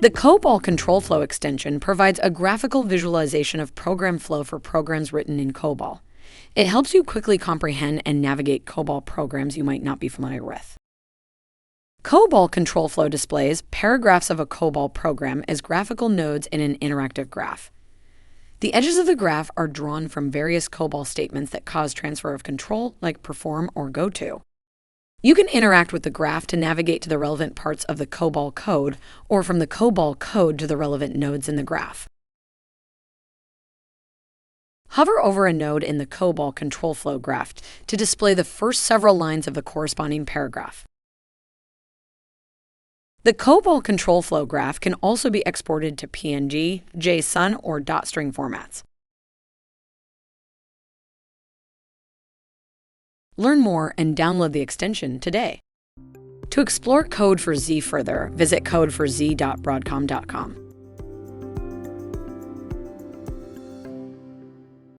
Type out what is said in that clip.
The COBOL Control Flow extension provides a graphical visualization of program flow for programs written in COBOL. It helps you quickly comprehend and navigate COBOL programs you might not be familiar with. COBOL Control Flow displays paragraphs of a COBOL program as graphical nodes in an interactive graph. The edges of the graph are drawn from various COBOL statements that cause transfer of control, like perform or go to. You can interact with the graph to navigate to the relevant parts of the COBOL code, or from the COBOL code to the relevant nodes in the graph. Hover over a node in the COBOL Control Flow graph to display the first several lines of the corresponding paragraph. The COBOL Control Flow graph can also be exported to PNG, JSON, or .string formats. Learn more and download the extension today. To explore Code for Z further, visit codeforz.broadcom.com.